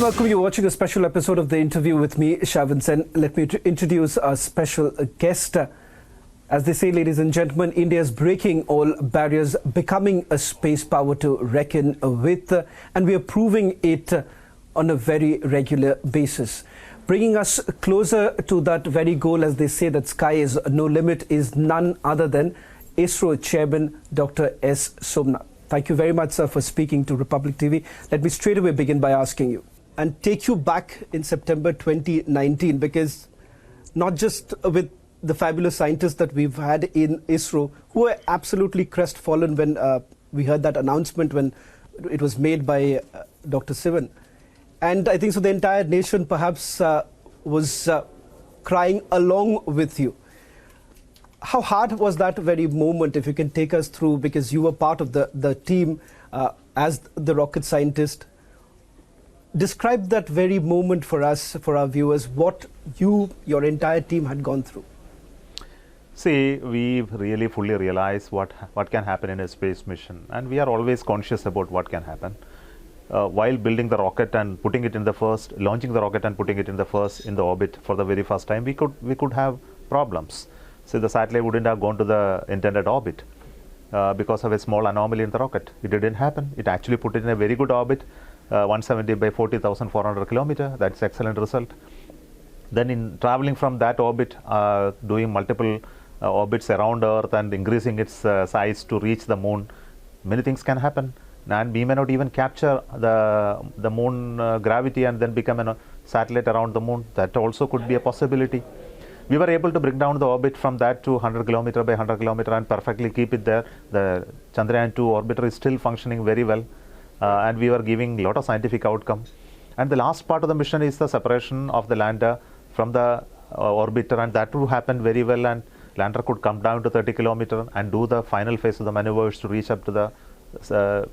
welcome. You're watching a special episode of The Interview with me, Shavan Sen. Let me introduce our special guest. As they say, ladies and gentlemen, India is breaking all barriers, becoming a space power to reckon with, and we are proving it on a very regular basis. Bringing us closer to that very goal, as they say that sky is no limit, is none other than ISRO Chairman Dr. S Somanath. Thank you very much, sir, for speaking to Republic TV. Let me straight away begin by asking you and take you back in September 2019, because not just with the fabulous scientists that we've had in ISRO, who were absolutely crestfallen when we heard that announcement when it was made by Dr. Sivan. And I think so the entire nation perhaps was crying along with you. How hard was that very moment, if you can take us through, because you were part of the team as the rocket scientist. Describe that very moment for us, for our viewers, what your entire team had gone through. See, we really fully realize what can happen in a space mission, and we are always conscious about what can happen. While building the rocket and putting it in the launching the rocket and putting it in the orbit for the very first time, we could have problems. So the satellite wouldn't have gone to the intended orbit because of a small anomaly in the rocket. It didn't happen. It actually put it in a very good orbit, 170 by 40,400 kilometers. That's excellent result. Then in traveling from that orbit, doing multiple orbits around Earth and increasing its size to reach the moon, many things can happen. And we may not even capture the moon gravity and then become a satellite around the moon. That also could be a possibility. We were able to bring down the orbit from that to 100 kilometer by 100 kilometer and perfectly keep it there. The Chandrayaan-3 orbiter is still functioning very well, and we were giving a lot of scientific outcome. And the last part of the mission is the separation of the lander from the orbiter, and that too happened very well, and lander could come down to 30 kilometer and do the final phase of the maneuvers to reach up to the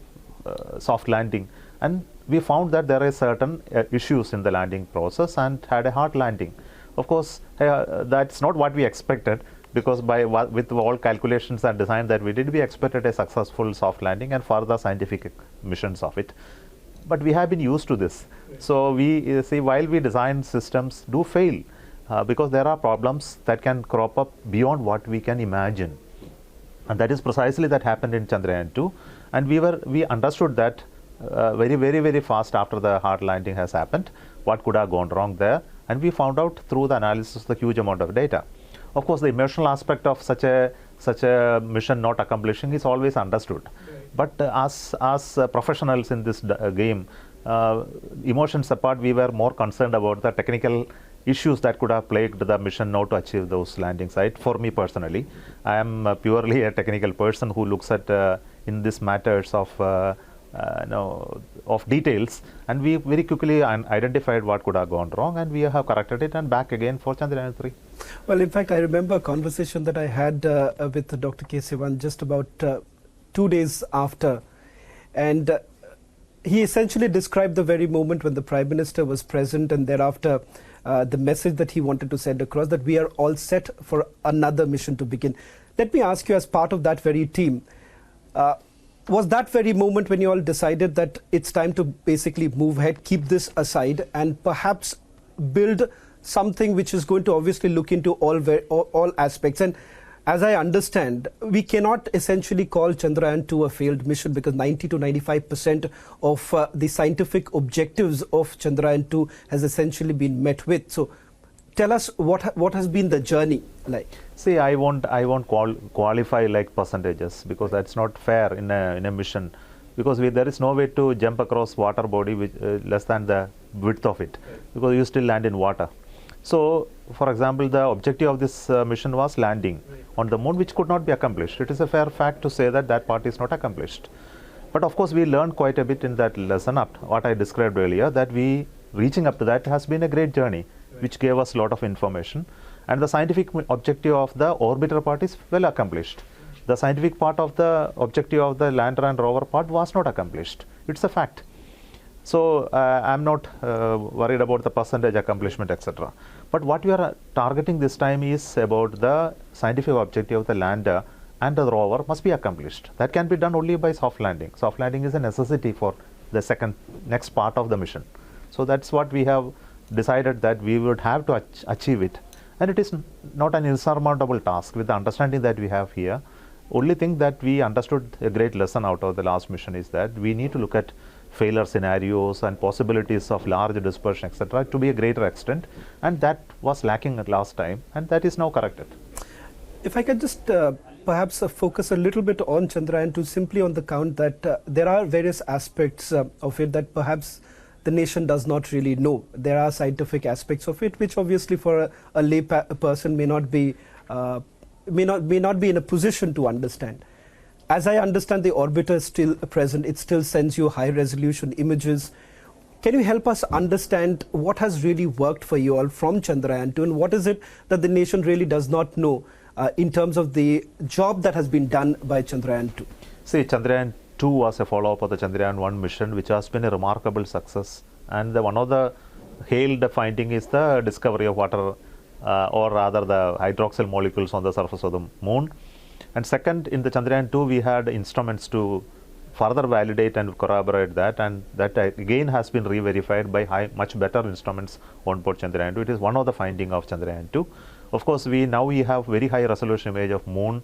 soft landing. And we found that there are certain issues in the landing process and had a hard landing. Of course, that's not what we expected, because with all calculations and design that we did, we expected a successful soft landing and further scientific missions of it. But we have been used to this. So we see, while we design systems do fail, because there are problems that can crop up beyond what we can imagine. And that is precisely that happened in Chandrayaan-2. And we understood that very, very, very fast after the hard landing has happened, what could have gone wrong there. And we found out through the analysis the huge amount of data. Of course, the emotional aspect of such a mission not accomplishing is always understood. Right. But as professionals in this game, emotions apart, we were more concerned about the technical issues that could have plagued the mission not to achieve those landing sites. For me personally, I am purely a technical person who looks at in these matters of details, and we very quickly identified what could have gone wrong, and we have corrected it and back again for Chandrayaan-3. Well, in fact, I remember a conversation that I had with Dr. K. Sivan just about 2 days after, and he essentially described the very moment when the Prime Minister was present, and thereafter the message that he wanted to send across, that we are all set for another mission to begin. Let me ask you, as part of that very team, was that very moment when you all decided that it's time to basically move ahead, keep this aside, and perhaps build something which is going to obviously look into all aspects? And as I understand, we cannot essentially call Chandrayaan-2 a failed mission, because 90 to 95% of the scientific objectives of Chandrayaan-2 has essentially been met with. So tell us what has been the journey like. See, I won't qualify like percentages, because that's not fair in a mission, because there is no way to jump across water body with less than the width of it, because you still land in water. So, for example, the objective of this mission was landing on the moon, which could not be accomplished. It is a fair fact to say that part is not accomplished. But of course, we learned quite a bit in that lesson, what I described earlier, that reaching up to that has been a great journey, which gave us a lot of information. And the scientific objective of the orbiter part is well accomplished. The scientific part of the objective of the lander and rover part was not accomplished. It's a fact. So I'm not worried about the percentage accomplishment, etc. But what we are targeting this time is about the scientific objective of the lander and the rover must be accomplished. That can be done only by soft landing. Soft landing is a necessity for the next part of the mission. So that's what we have decided, that we would have to achieve it. And it is not an insurmountable task with the understanding that we have here. Only thing that we understood, a great lesson out of the last mission, is that we need to look at failure scenarios and possibilities of large dispersion, etc., to be a greater extent, and that was lacking at last time, and that is now corrected. If I could just perhaps focus a little bit on Chandrayaan-2, simply on the count that there are various aspects of it that perhaps the nation does not really know. There are scientific aspects of it which obviously for a lay person may not be in a position to understand. As I understand, the orbiter is still present. It still sends you high resolution images. Can you help us understand what has really worked for you all from Chandrayaan-2, and what is it that the nation really does not know in terms of the job that has been done by Chandrayaan-2? See, Chandrayaan-2 was a follow-up of the Chandrayaan-1 mission, which has been a remarkable success. And one of the hailed finding is the discovery of water, or rather the hydroxyl molecules on the surface of the moon. And second, in the Chandrayaan-2, we had instruments to further validate and corroborate that, and that again has been re-verified by much better instruments on board Chandrayaan-2. It is one of the findings of Chandrayaan-2. Of course, we have very high resolution image of moon,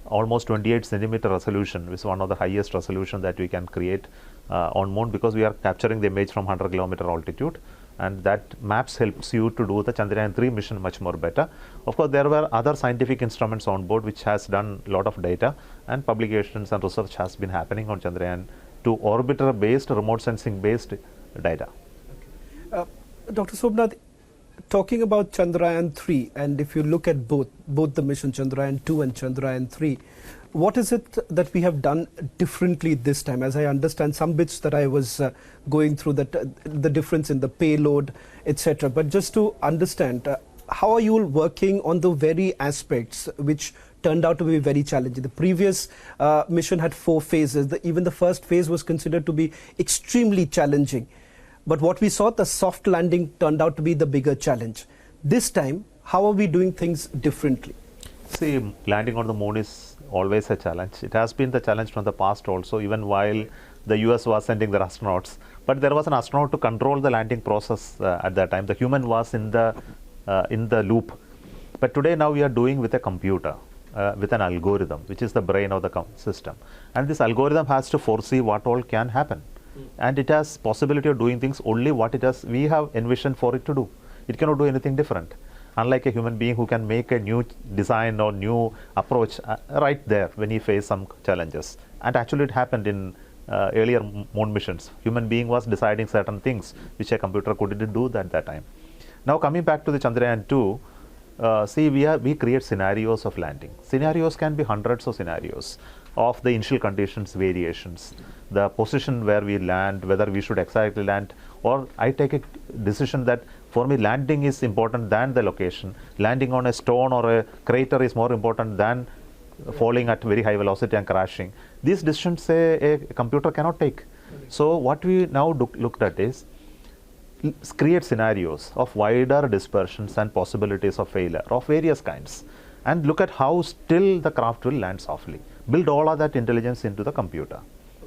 almost 28 centimeter resolution, which is one of the highest resolution that we can create on moon, because we are capturing the image from 100 kilometer altitude, and that maps helps you to do the Chandrayaan-3 mission much more better. Of course, there were other scientific instruments on board which has done a lot of data, and publications and research has been happening on Chandrayaan-2 orbiter based, remote sensing based data. Okay. Dr. Somanath, talking about Chandrayaan-3, and if you look at both the mission, Chandrayaan-2 and Chandrayaan-3, what is it that we have done differently this time? As I understand, some bits that I was going through, that the difference in the payload, etc. But just to understand, how are you working on the very aspects which turned out to be very challenging? The previous mission had 4 phases. Even the first phase was considered to be extremely challenging. But what we saw, the soft landing turned out to be the bigger challenge. This time, how are we doing things differently? See, landing on the moon is always a challenge. It has been the challenge from the past also, even while the US was sending their astronauts. But there was an astronaut to control the landing process at that time. The human was in the loop. But today now we are doing with a computer, with an algorithm, which is the brain of the system. And this algorithm has to foresee what all can happen. And it has possibility of doing things only what we have envisioned for it to do. It cannot do anything different. Unlike a human being who can make a new design or new approach right there when he faced some challenges. And actually it happened in earlier moon missions. Human being was deciding certain things which a computer couldn't do at that time. Now coming back to the Chandrayaan-2, see, we create scenarios of landing. Scenarios can be hundreds of scenarios of the initial conditions variations, the position where we land, whether we should exactly land, or I take a decision that for me landing is important than the location. Landing on a stone or a crater is more important than falling at very high velocity and crashing. These decisions a computer cannot take. So what we now looked at is create scenarios of wider dispersions and possibilities of failure of various kinds, and look at how still the craft will land softly. Build all of that intelligence into the computer.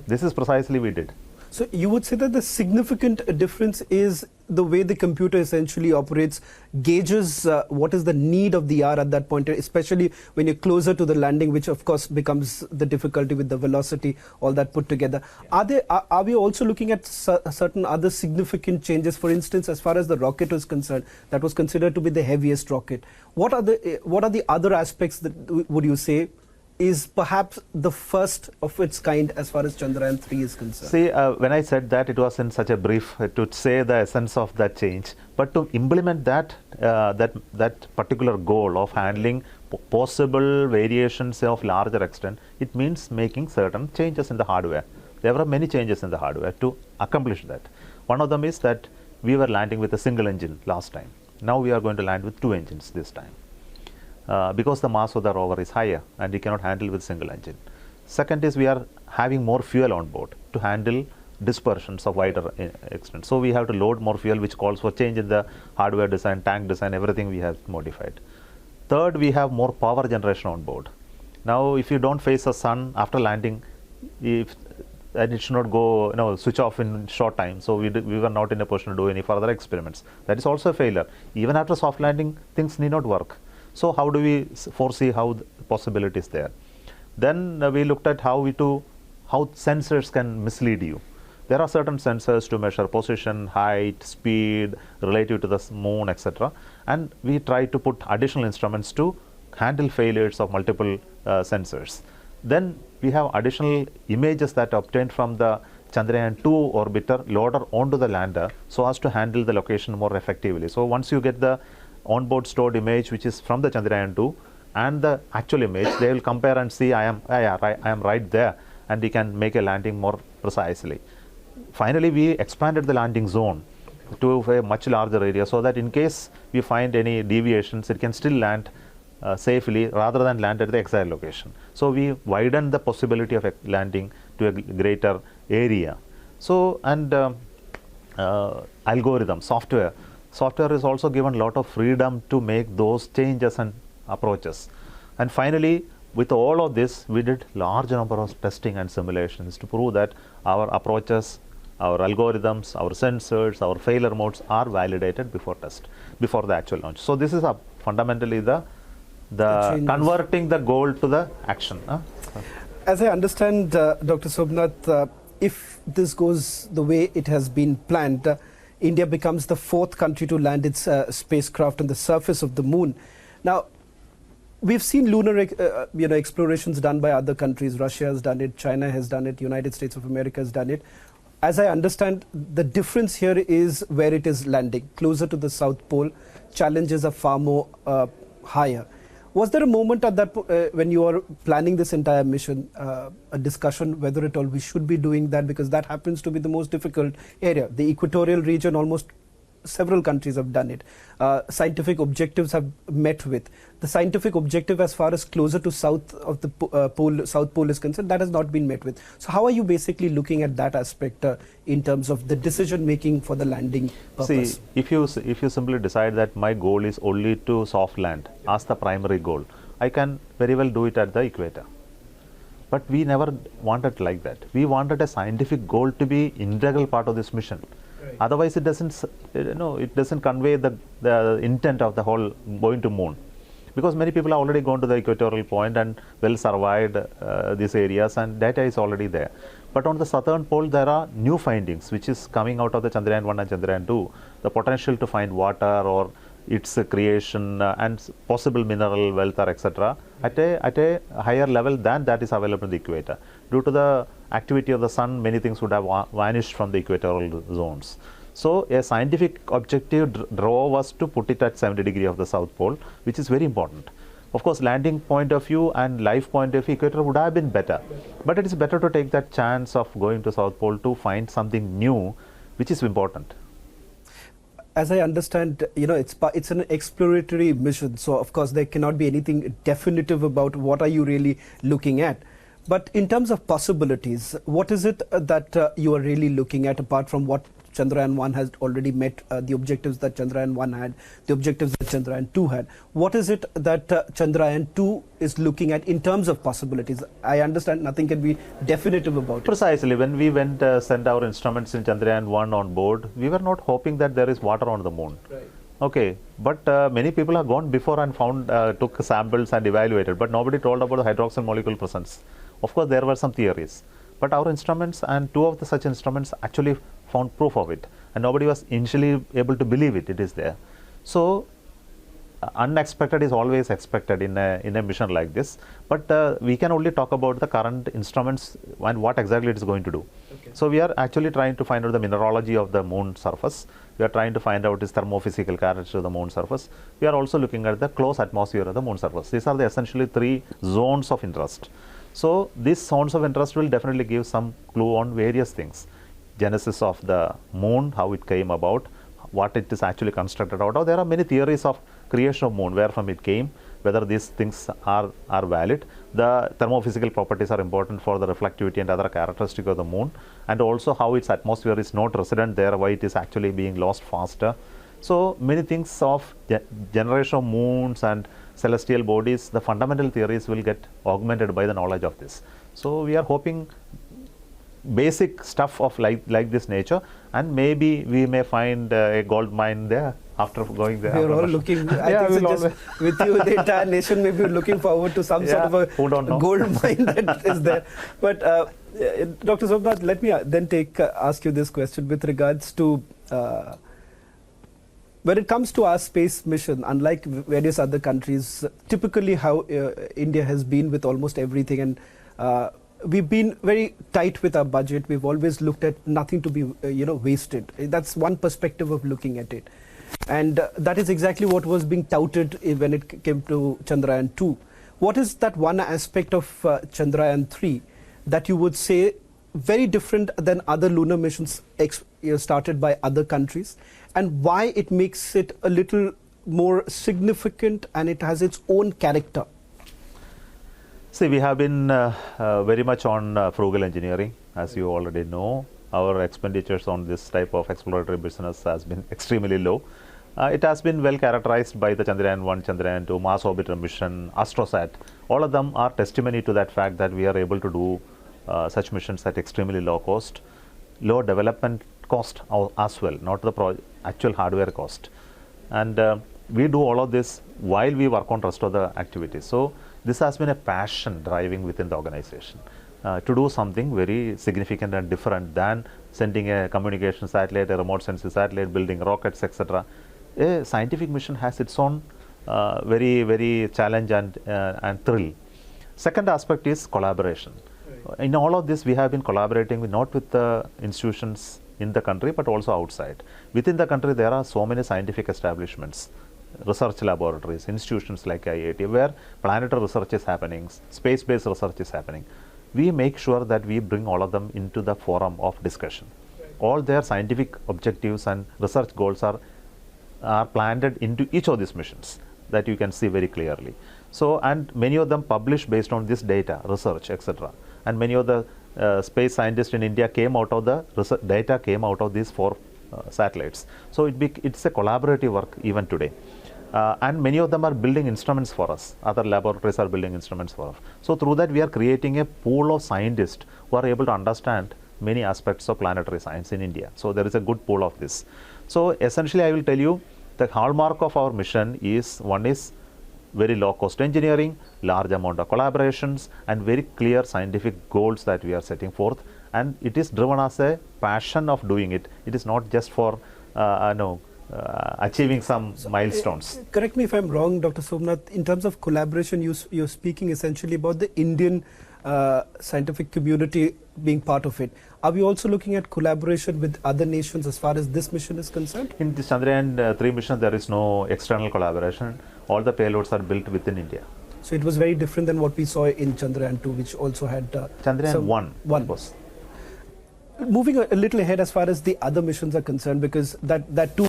This is precisely we did. So you would say that the significant difference is the way the computer essentially operates, gauges what is the need of the hour at that point, especially when you're closer to the landing, which of course becomes the difficulty with the velocity, all that put together. Are we also looking at certain other significant changes? For instance, as far as the rocket was concerned, that was considered to be the heaviest rocket. What are the other aspects that would you say is perhaps the first of its kind as far as Chandrayaan-3 is concerned? See, when I said that, it was in such a brief to say the essence of that change. But to implement that particular goal of handling possible variations of larger extent, it means making certain changes in the hardware. There were many changes in the hardware to accomplish that. One of them is that we were landing with a single engine last time. Now we are going to land with 2 engines this time. Because the mass of the rover is higher and we cannot handle with single engine. Second is we are having more fuel on board to handle dispersions of wider extent. So we have to load more fuel, which calls for change in the hardware design, tank design, everything we have modified. Third, we have more power generation on board. Now if you don't face the sun after landing, if and it should not go, switch off in short time. So we were not in a position to do any further experiments. That is also a failure. Even after soft landing, things need not work. So how do we foresee how the possibility is there? Then we looked at how sensors can mislead you. There are certain sensors to measure position, height, speed, relative to the moon, etc. And we try to put additional instruments to handle failures of multiple sensors. Then we have additional images that are obtained from the Chandrayaan-2 orbiter loaded onto the lander so as to handle the location more effectively. So once you get the onboard stored image, which is from the Chandrayaan-2, and the actual image, they will compare and see I am right there, and we can make a landing more precisely. Finally, we expanded the landing zone to a much larger area so that in case we find any deviations, it can still land safely rather than land at the exact location. So we widened the possibility of landing to a greater area. So, and algorithm, software is also given a lot of freedom to make those changes and approaches. And finally, with all of this, we did large number of testing and simulations to prove that our approaches, our algorithms, our sensors, our failure modes are validated before the actual launch. So this is fundamentally the converting the goal to the action. As I understand, Dr. Somanath, if this goes the way it has been planned, India becomes the 4th country to land its spacecraft on the surface of the moon. Now, we've seen lunar explorations done by other countries. Russia has done it, China has done it, United States of America has done it. As I understand, the difference here is where it is landing, closer to the South Pole. Challenges are far more higher. Was there a moment at that when you were planning this entire mission, a discussion whether at all we should be doing that, because that happens to be the most difficult area? The equatorial region, almost several countries have done it. Scientific objectives have met with. The scientific objective as far as closer to south of the South Pole is concerned, that has not been met with. So how are you basically looking at that aspect in terms of the decision making for the landing purpose? See, if you simply decide that my goal is only to soft land as the primary goal, I can very well do it at the equator. But we never wanted like that. We wanted a scientific goal to be integral part of this mission. Right. Otherwise, it doesn't convey the intent of the whole going to moon, because many people have already gone to the equatorial point and well survived these areas, and data is already there. But on the southern pole, there are new findings which is coming out of the Chandrayaan-1 and Chandrayaan-2. The potential to find water or its creation and possible mineral wealth or etc. at a higher level than that is available in the equator. Due to the activity of the sun, many things would have vanished from the equatorial zones. So a scientific objective drove us to put it at 70 degrees of the South Pole, which is very important. Of course, landing point of view and life point of view, equator would have been better. But it is better to take that chance of going to South Pole to find something new, which is important. As I understand, it's an exploratory mission. So, of course, there cannot be anything definitive about what are you really looking at. But in terms of possibilities, what is it that you are really looking at, apart from what Chandrayaan-1 has already met, the objectives that Chandrayaan-1 had, the objectives that Chandrayaan-2 had? What is it that Chandrayaan-2 is looking at in terms of possibilities? I understand nothing can be definitive about it. Precisely. When we went send our instruments in Chandrayaan-1 on board, we were not hoping that there is water on the moon. Right. Okay, but many people have gone before and found, took samples and evaluated, but nobody told about the hydroxyl molecule presence. Of course, there were some theories, but our instruments and 2 of such instruments actually found proof of it, and nobody was initially able to believe it is there. So unexpected is always expected in a mission like this, but we can only talk about the current instruments and what exactly it is going to do. Okay. So we are actually trying to find out the mineralogy of the moon surface. We are trying to find out its thermophysical characteristics of the moon surface. We are also looking at the close atmosphere of the moon surface. These are the essentially 3 zones of interest. So these zones of interest will definitely give some clue on various things. Genesis of the moon, how it came about, what it is actually constructed out of. There are many theories of creation of moon, where from it came, whether these things are valid. The thermophysical properties are important for the reflectivity and other characteristics of the moon, and also how its atmosphere is not resident there, why it is actually being lost faster. So many things of generation of moons and celestial bodies, the fundamental theories will get augmented by the knowledge of this. So we are hoping basic stuff of like this nature, and maybe we may find a gold mine there after going there. We're all looking, I think so just with you, the entire nation may be looking forward to some sort of a gold mine that is there. But Dr. Somanath, let me then ask you this question with regards to when it comes to our space mission, unlike various other countries, typically how India has been with almost everything, and we've been very tight with our budget. We've always looked at nothing to be wasted. That's one perspective of looking at it. And that is exactly what was being touted when it came to Chandrayaan-2. What is that one aspect of Chandrayaan-3 that you would say very different than other lunar missions started by other countries, and why it makes it a little more significant and it has its own character? See, we have been very much on frugal engineering, as you already know. Our expenditures on this type of exploratory business has been extremely low. It has been well characterized by the Chandrayaan-1, Chandrayaan-2, Mars Orbiter mission, AstroSat. All of them are testimony to that fact that we are able to do such missions at extremely low cost, low development cost as well, not the actual hardware cost. And we do all of this while we work on rest of the activities. So this has been a passion driving within the organization to do something very significant and different than sending a communication satellite, a remote sensing satellite, building rockets, etc. A scientific mission has its own very challenge and thrill. Second aspect is collaboration. Right. In all of this, we have been collaborating not with the institutions in the country, but also outside. Within the country, there are so many scientific establishments, research laboratories, institutions like IIT, where planetary research is happening, space-based research is happening. We make sure that we bring all of them into the forum of discussion. Right. All their scientific objectives and research goals are planted into each of these missions that you can see very clearly. So, and many of them publish based on this data, research, etc. And many of the space scientists in India came out of the data came out of these 4 satellites. So it's a collaborative work even today. And many of them are building instruments for us. Other laboratories are building instruments for us. So through that, we are creating a pool of scientists who are able to understand many aspects of planetary science in India. So there is a good pool of this. So essentially, I will tell you the hallmark of our mission is, one is very low cost engineering, large amount of collaborations, and very clear scientific goals that we are setting forth. And it is driven as a passion of doing it. It is not just for achieving some milestones. Correct me if I'm wrong, Dr. Somanath. In terms of collaboration, you're speaking essentially about the Indian scientific community being part of it. Are we also looking at collaboration with other nations as far as this mission is concerned? In the Chandrayaan-3 mission, there is no external collaboration. All the payloads are built within India. So it was very different than what we saw in Chandrayaan-2, which also had Chandrayaan-1 was. Moving a little ahead as far as the other missions are concerned, because that too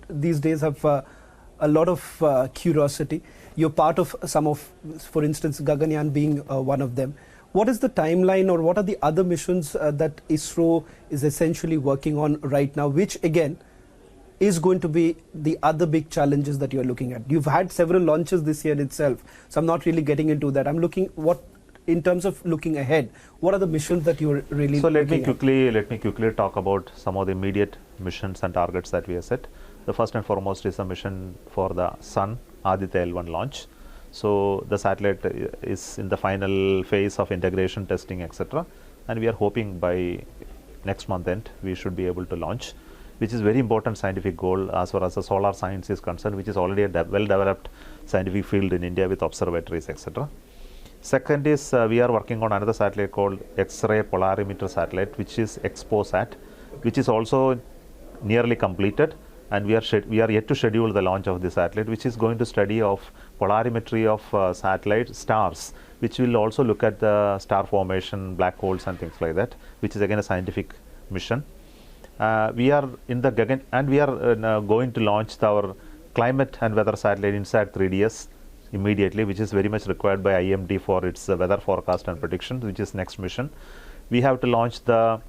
these days have a lot of curiosity. You're part of some of, for instance, Gaganyaan being one of them. What is the timeline, or what are the other missions that ISRO is essentially working on right now, which again is going to be the other big challenges that you're looking at? You've had several launches this year itself, so I'm not really getting into that. I'm looking in terms of looking ahead, what are the missions that you're really looking at? Let me quickly talk about some of the immediate missions and targets that we have set. The first and foremost is a mission for the Sun Aditya L1 launch. So the satellite is in the final phase of integration, testing, etc. And we are hoping by next month end we should be able to launch, which is very important scientific goal as far as the solar science is concerned, which is already a well-developed scientific field in India with observatories, etc. Second is we are working on another satellite called X-ray polarimeter satellite, which is XPOSat, which is also nearly completed, and we are yet to schedule the launch of this satellite, which is going to study of polarimetry of satellite stars, which will also look at the star formation, black holes and things like that, which is again a scientific mission. We are in the and we are going to launch our climate and weather satellite INSAT 3DS immediately, which is very much required by IMD for its weather forecast and prediction, which is next mission. We have to launch the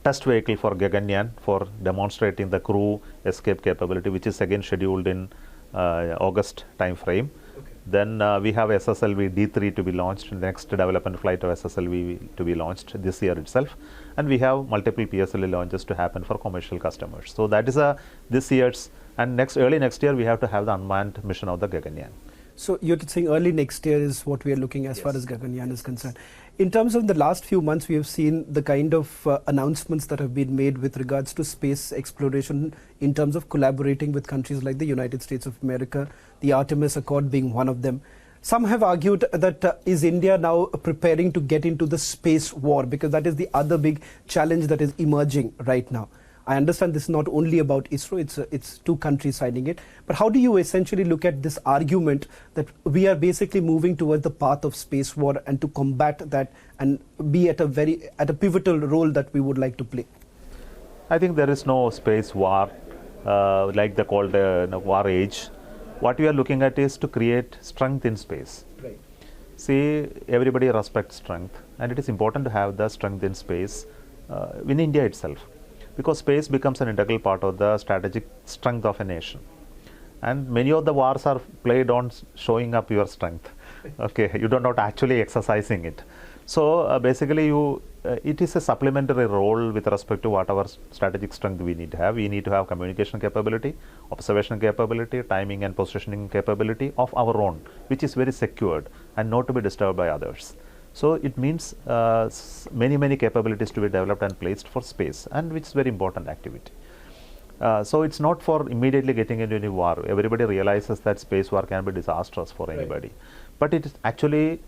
test vehicle for Gaganyaan for demonstrating the crew escape capability, which is again scheduled in August time frame. Okay. Then we have SSLV D3 to be launched, next development flight of SSLV to be launched this year itself. And we have multiple PSLV launches to happen for commercial customers. So that is this year's, and early next year we have to have the unmanned mission of the Gaganyaan. So you're saying early next year is what we are looking as far as Gaganyaan is concerned. In terms of the last few months, we have seen the kind of announcements that have been made with regards to space exploration in terms of collaborating with countries like the United States of America, the Artemis Accord being one of them. Some have argued that is India now preparing to get into the space war, because that is the other big challenge that is emerging right now. I understand this is not only about ISRO, it's two countries signing it. But how do you essentially look at this argument that we are basically moving towards the path of space war, and to combat that and be at a pivotal role that we would like to play? I think there is no space war like they call the war age. What we are looking at is to create strength in space. Right. See, everybody respects strength, and it is important to have the strength in space in India itself, because space becomes an integral part of the strategic strength of a nation. And many of the wars are played on showing up your strength. Okay, you are not actually exercising it. So basically it is a supplementary role with respect to whatever strategic strength we need to have. We need to have communication capability, observation capability, timing and positioning capability of our own, which is very secured and not to be disturbed by others. So it means many capabilities to be developed and placed for space, and which is very important activity. So it's not for immediately getting into any war. Everybody realizes that space war can be disastrous for anybody. But it is actually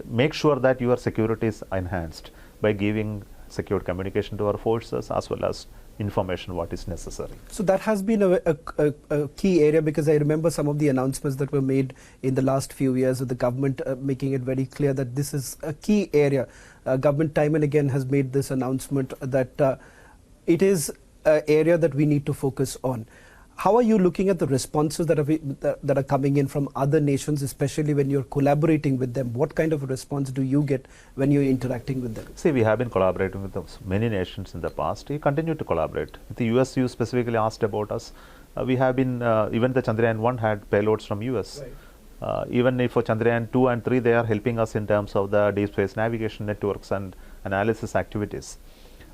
make sure that your security is enhanced by giving secured communication to our forces as well as information what is necessary. So that has been a key area, because I remember some of the announcements that were made in the last few years with the government making it very clear that this is a key area. Government time and again has made this announcement that it is an area that we need to focus on. How are you looking at the responses that are coming in from other nations, especially when you're collaborating with them? What kind of a response do you get when you're interacting with them? See, we have been collaborating with many nations in the past. We continue to collaborate. With the US, you specifically asked about us. We have been, even the Chandrayaan-1 had payloads from US. Right. Even for Chandrayaan-2 and 3, they are helping us in terms of the deep space navigation networks and analysis activities.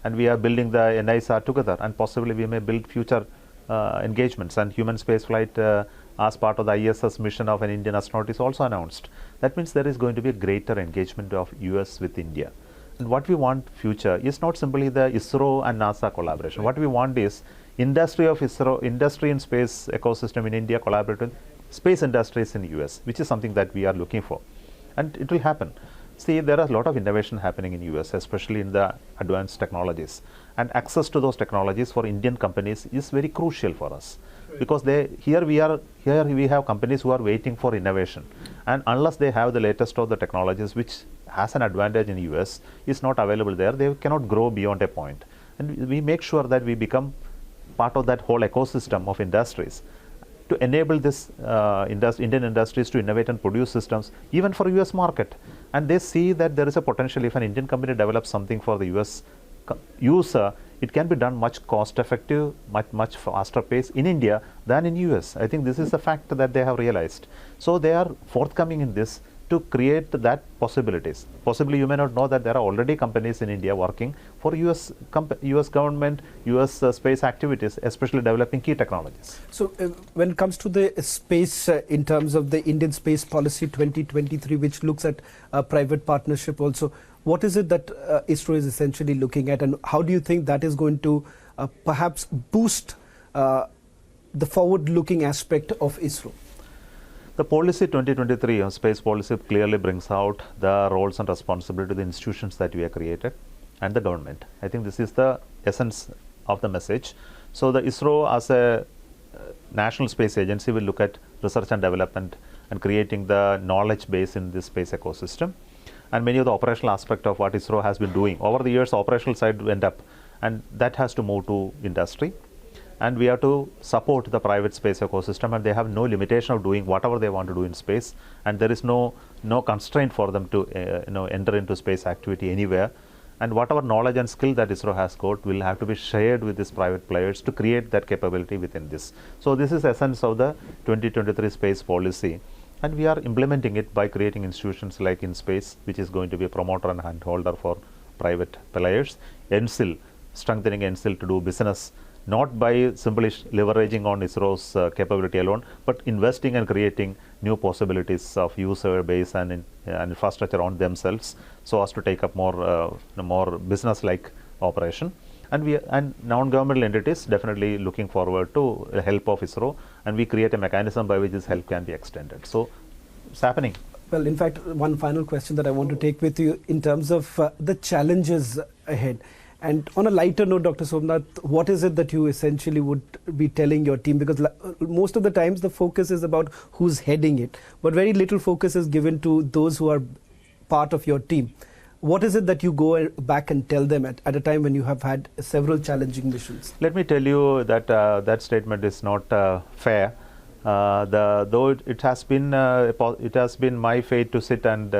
And we are building the NISR together, and possibly we may build future engagements, and human spaceflight as part of the ISS mission of an Indian astronaut is also announced. That means there is going to be a greater engagement of US with India. And what we want future is not simply the ISRO and NASA collaboration. What we want is industry of ISRO, industry and space ecosystem in India collaborate with space industries in US, which is something that we are looking for. And it will happen. See, there are a lot of innovation happening in US, especially in the advanced technologies. And access to those technologies for Indian companies is very crucial for us, because here we have companies who are waiting for innovation, and unless they have the latest of the technologies, which has an advantage in US, is not available there, they cannot grow beyond a point. And we make sure that we become part of that whole ecosystem of industries to enable this Indian industries to innovate and produce systems even for US market. And they see that there is a potential. If an Indian company develops something for the US user, it can be done much cost effective, much faster pace in India than in US. I think this is a fact that they have realized. So they are forthcoming in this to create that possibilities. Possibly you may not know that there are already companies in India working for US government, US space activities, especially developing key technologies. So when it comes to the space, in terms of the Indian Space Policy 2023, which looks at private partnership also, what is it that ISRO is essentially looking at, and how do you think that is going to perhaps boost the forward-looking aspect of ISRO? The policy 2023 on space policy clearly brings out the roles and responsibility of the institutions that we have created and the government. I think this is the essence of the message. So the ISRO as a national space agency will look at research and development and creating the knowledge base in this space ecosystem. And many of the operational aspects of what ISRO has been doing. Over the years, the operational side went up, and that has to move to industry. And we have to support the private space ecosystem, and they have no limitation of doing whatever they want to do in space, and there is no constraint for them to enter into space activity anywhere. And whatever knowledge and skill that ISRO has got will have to be shared with these private players to create that capability within this. So this is the essence of the 2023 space policy. and we are implementing it by creating institutions like InSpace, which is going to be a promoter and handholder for private players. NSIL, strengthening NSIL to do business, not by simply leveraging on ISRO's capability alone, but investing and creating new possibilities of user base and infrastructure on themselves, so as to take up more business-like operation. And non-governmental entities definitely looking forward to the help of ISRO, and we create a mechanism by which this help can be extended. So it's happening. Well, in fact, one final question that I want to take with you in terms of the challenges ahead. And on a lighter note, Dr. Somanath, what is it that you essentially would be telling your team? Because most of the times the focus is about who's heading it, but very little focus is given to those who are part of your team. What is it that you go back and tell them at a time when you have had several challenging missions? Let me tell you that that statement is not fair. Though it has been my fate to sit and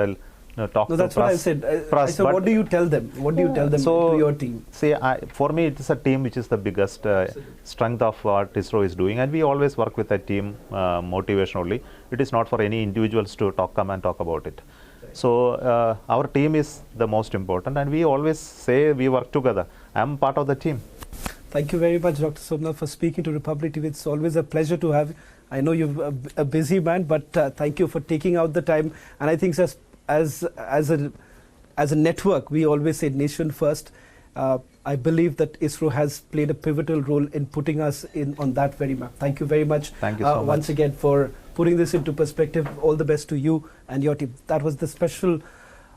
talk to that's press. What I said. I said, what do you tell them? What do you tell them to your team? See, for me, it is a team which is the biggest strength of what ISRO is doing, and we always work with a team motivationally. It is not for any individuals to come and talk about it. So our team is the most important, and we always say we work together. I am part of the team. Thank you very much, Dr. Somanath, for speaking to Republic TV. It's always a pleasure to have you. I know you're a busy man, but thank you for taking out the time. And I think as a network, we always say nation first. I believe that ISRO has played a pivotal role in putting us on that very map. Thank you very much. Thank you so much. Once again for putting this into perspective. All the best to you and your team. That was the special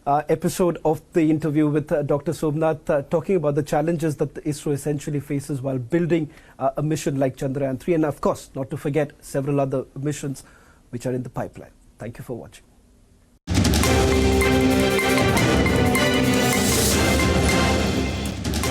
episode of the interview with Dr. Somanath, talking about the challenges that the ISRO essentially faces while building a mission like Chandrayaan-3, and of course, not to forget several other missions which are in the pipeline. Thank you for watching.